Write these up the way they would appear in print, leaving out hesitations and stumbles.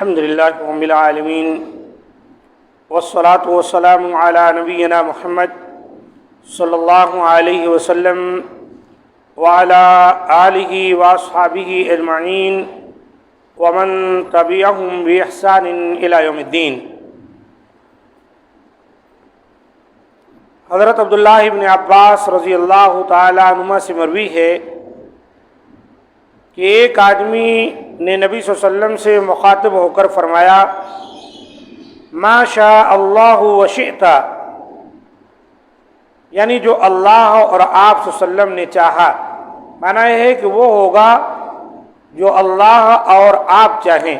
الحمد للہ رب العالمین والصلاة والسلام علی نبینا محمد صلی اللہ علیہ وسلم وعلی آلہ واصحابہ اجمعین ومن تبعہم بإحسان الی یوم الدین۔ حضرت عبداللہ ابن عباس رضی اللہ تعالی عنہما سے مروی ہے کہ ایک آدمی نے نبی صلی اللہ علیہ وسلم سے مخاطب ہو کر فرمایا، ما شاء اللہ وشئت، یعنی جو اللہ اور آپ صلی اللہ علیہ وسلم نے چاہا، معنی یہ ہے کہ وہ ہوگا جو اللہ اور آپ چاہیں۔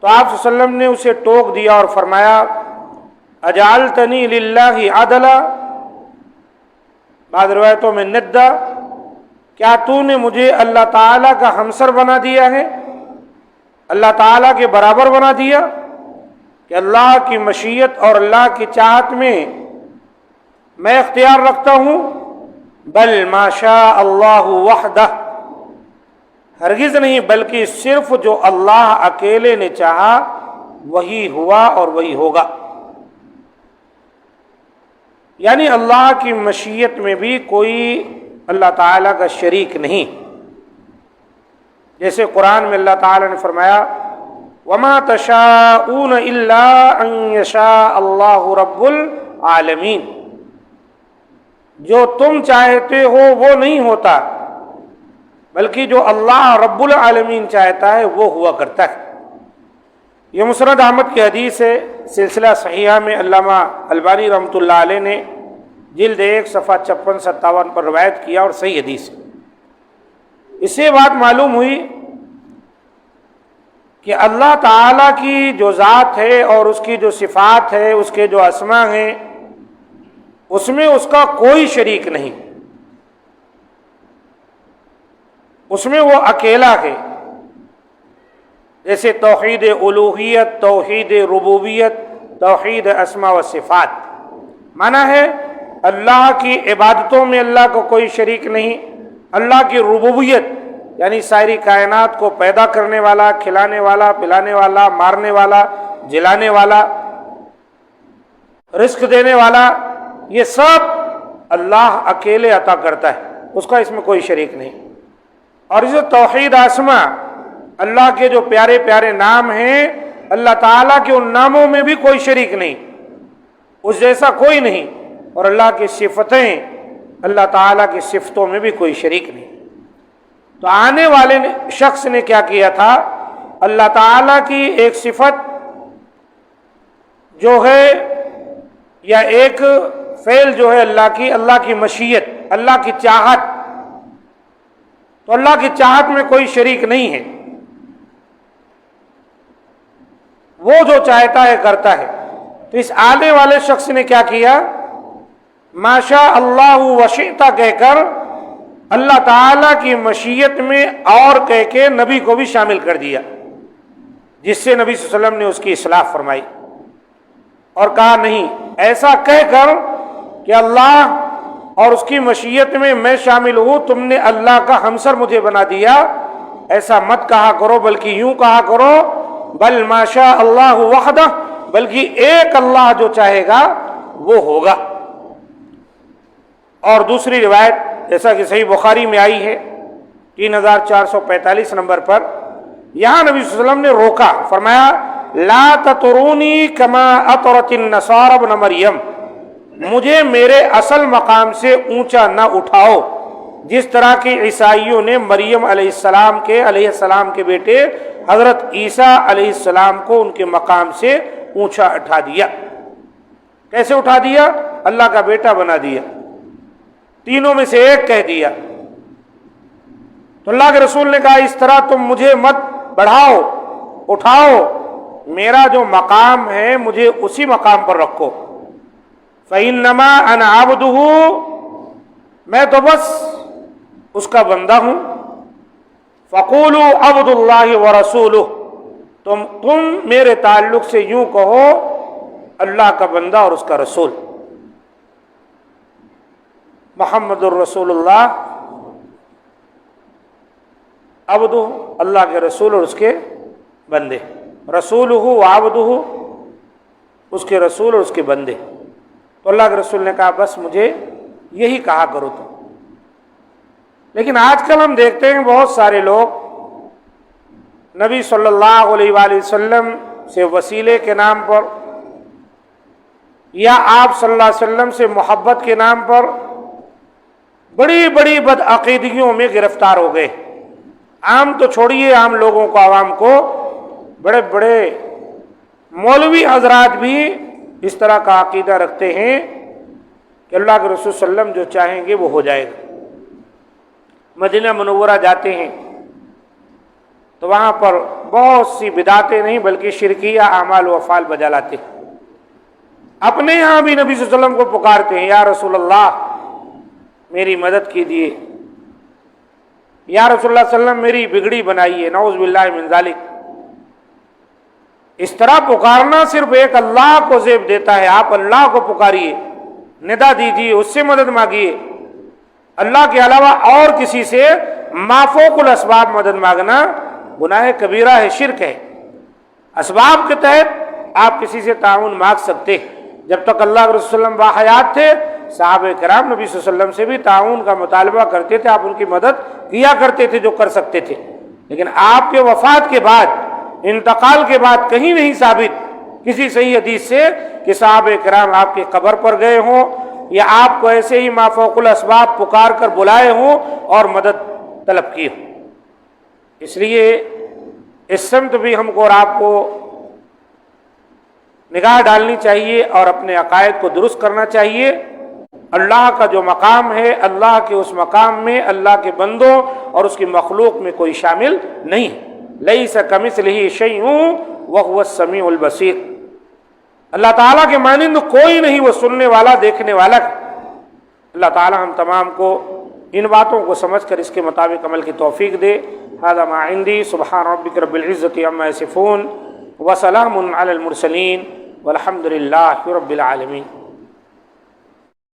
تو آپ صلی اللہ علیہ وسلم نے اسے ٹوک دیا اور فرمایا، اجعلتنی للہ عدلا، بعض روایتوں میں ندہ، کیا تو نے مجھے اللہ تعالیٰ کا ہمسر بنا دیا ہے، اللہ تعالیٰ کے برابر بنا دیا، کہ اللہ کی مشیت اور اللہ کی چاہت میں اختیار رکھتا ہوں؟ بل ما شاء اللہ وحدہ، ہرگز نہیں بلکہ صرف جو اللہ اکیلے نے چاہا وہی ہوا اور وہی ہوگا۔ یعنی اللہ کی مشیت میں بھی کوئی اللہ تعالیٰ کا شریک نہیں، جیسے قرآن میں اللہ تعالیٰ نے فرمایا، وَمَا تَشَاءُونَ إِلَّا أَن يَشَاءَ اللَّهُ رَبُّ الْعَالَمِينَ، جو تم چاہتے ہو وہ نہیں ہوتا، بلکہ جو اللہ رب العالمین چاہتا ہے وہ ہوا کرتا ہے۔ یہ مسند احمد کی حدیث ہے، سلسلہ صحیحہ میں علامہ البانی رحمۃ اللہ علیہ نے جلد 1 صفحہ 56-57 پر روایت کیا اور صحیح حدیث ہے۔ اس سے بات معلوم ہوئی کہ اللہ تعالیٰ کی جو ذات ہے اور اس کی جو صفات ہے، اس کے جو اسماء ہیں، اس میں اس کا کوئی شریک نہیں، اس میں وہ اکیلا ہے۔ جیسے توحید الوہیت، توحید ربوبیت، توحید اسماء و صفات، معنی ہے اللہ کی عبادتوں میں اللہ کو کوئی شریک نہیں، اللہ کی ربوبیت یعنی ساری کائنات کو پیدا کرنے والا، کھلانے والا، پلانے والا، مارنے والا، جلانے والا، رزق دینے والا، یہ سب اللہ اکیلے عطا کرتا ہے، اس کا اس میں کوئی شریک نہیں۔ اور اس توحید اسماء، اللہ کے جو پیارے پیارے نام ہیں، اللہ تعالیٰ کے ان ناموں میں بھی کوئی شریک نہیں، اس جیسا کوئی نہیں۔ اور اللہ کی صفتیں، اللہ تعالیٰ کی صفتوں میں بھی کوئی شریک نہیں۔ تو آنے والے شخص نے کیا کیا تھا، اللہ تعالیٰ کی ایک صفت جو ہے یا ایک فعل جو ہے اللہ کی مشیت، اللہ کی چاہت، تو اللہ کی چاہت میں کوئی شریک نہیں ہے، وہ جو چاہتا ہے کرتا ہے۔ تو اس آنے والے شخص نے کیا کیا، ما شاء اللہ وشئت کہہ کر اللہ تعالیٰ کی مشیت میں اور کہہ کے نبی کو بھی شامل کر دیا، جس سے نبی صلی اللہ علیہ وسلم نے اس کی اصلاح فرمائی اور کہا نہیں، ایسا کہہ کر کہ اللہ اور اس کی مشیت میں شامل ہوں، تم نے اللہ کا ہمسر مجھے بنا دیا، ایسا مت کہا کرو، بلکہ یوں کہا کرو، بل ما شاء اللہ وحدہ، بلکہ ایک اللہ جو چاہے گا وہ ہوگا۔ اور دوسری روایت جیسا کہ صحیح بخاری میں آئی ہے 3445 نمبر پر، یہاں نبی صلی اللہ علیہ وسلم نے روکا، فرمایا، لا تطرونی کما اطرت النصارى ابن مریم، مجھے میرے اصل مقام سے اونچا نہ اٹھاؤ، جس طرح کہ عیسائیوں نے مریم علیہ السلام کے بیٹے حضرت عیسیٰ علیہ السلام کو ان کے مقام سے اونچا اٹھا دیا۔ کیسے اٹھا دیا؟ اللہ کا بیٹا بنا دیا، تینوں میں سے ایک کہہ دیا۔ تو اللہ کے رسول نے کہا، اس طرح تم مجھے مت بڑھاؤ، اٹھاؤ، میرا جو مقام ہے مجھے اسی مقام پر رکھو۔ فَإِنَّمَا أَنَا عَبْدُهُ، میں تو بس اس کا بندہ ہوں۔ فَقُولُوا عَبْدُ اللَّهِ وَرَسُولُهُ، تم میرے تعلق سے یوں کہو، اللہ کا بندہ اور اس کا رسول، محمد الرسول اللہ عبدہ، اللہ کے رسول اور اس کے بندے، رسولہ و عبدہ، اس کے رسول اور اس کے بندے۔ تو اللہ کے رسول نے کہا بس مجھے یہی کہا کرو تم۔ لیکن آج کل ہم دیکھتے ہیں بہت سارے لوگ نبی صلی اللہ علیہ وآلہ وسلم سے وسیلے کے نام پر یا آپ صلی اللہ علیہ وسلم سے محبت کے نام پر بڑی بڑی بدعقیدگیوں میں گرفتار ہو گئے۔ عام تو چھوڑیے، عام لوگوں کو، عوام کو، بڑے بڑے مولوی حضرات بھی اس طرح کا عقیدہ رکھتے ہیں کہ اللہ کے رسول صلی اللہ علیہ وسلم جو چاہیں گے وہ ہو جائے گا۔ مدینہ منورہ جاتے ہیں تو وہاں پر بہت سی بدعتیں نہیں بلکہ شرکیہ اعمال و افعال بجا لاتے ہیں۔ اپنے یہاں بھی نبی صلی اللہ علیہ وسلم کو پکارتے ہیں، یا رسول اللہ میری مدد کیجیے، یا رسول اللہ صلی اللہ علیہ وسلم میری بگڑی بنائیے، نعوذ باللہ من ذالک۔ اس طرح پکارنا صرف ایک اللہ کو زیب دیتا ہے۔ آپ اللہ کو پکاریے، ندا دیجیے، اس سے مدد مانگیے۔ اللہ کے علاوہ اور کسی سے مافوق الاسباب مدد مانگنا گناہ کبیرہ ہے، شرک ہے۔ اسباب کے تحت آپ کسی سے تعاون مانگ سکتے، جب تک اللہ کے رسول صلی اللہ علیہ وسلم باحیات تھے صحابہ کرام نبی صلی اللہ علیہ وسلم سے بھی تعاون کا مطالبہ کرتے تھے، آپ ان کی مدد کیا کرتے تھے جو کر سکتے تھے۔ لیکن آپ کے وفات کے بعد، انتقال کے بعد کہیں نہیں ثابت کسی صحیح حدیث سے کہ صحابہ کرام آپ کی قبر پر گئے ہوں یا آپ کو ایسے ہی مافوق الاسباب پکار کر بلائے ہوں اور مدد طلب کی ہو۔ اس لیے اس سمت بھی ہم کو اور آپ کو نگاہ ڈالنی چاہیے اور اپنے عقائد کو درست کرنا چاہیے۔ اللہ کا جو مقام ہے، اللہ کے اس مقام میں اللہ کے بندوں اور اس کی مخلوق میں کوئی شامل نہیں ہے۔ لیس کمثلہ شیء وہو السمیع البصیر۔ اللہ تعالیٰ کے مانند کوئی نہیں، وہ سننے والا، دیکھنے والا۔ اللہ تعالیٰ ہم تمام کو ان باتوں کو سمجھ کر اس کے مطابق عمل کی توفیق دے۔ ھذا ما عندی، سبحان ربک رب العزۃ عما یصفون وسلام علی المرسلین والحمد للہ رب العالمین۔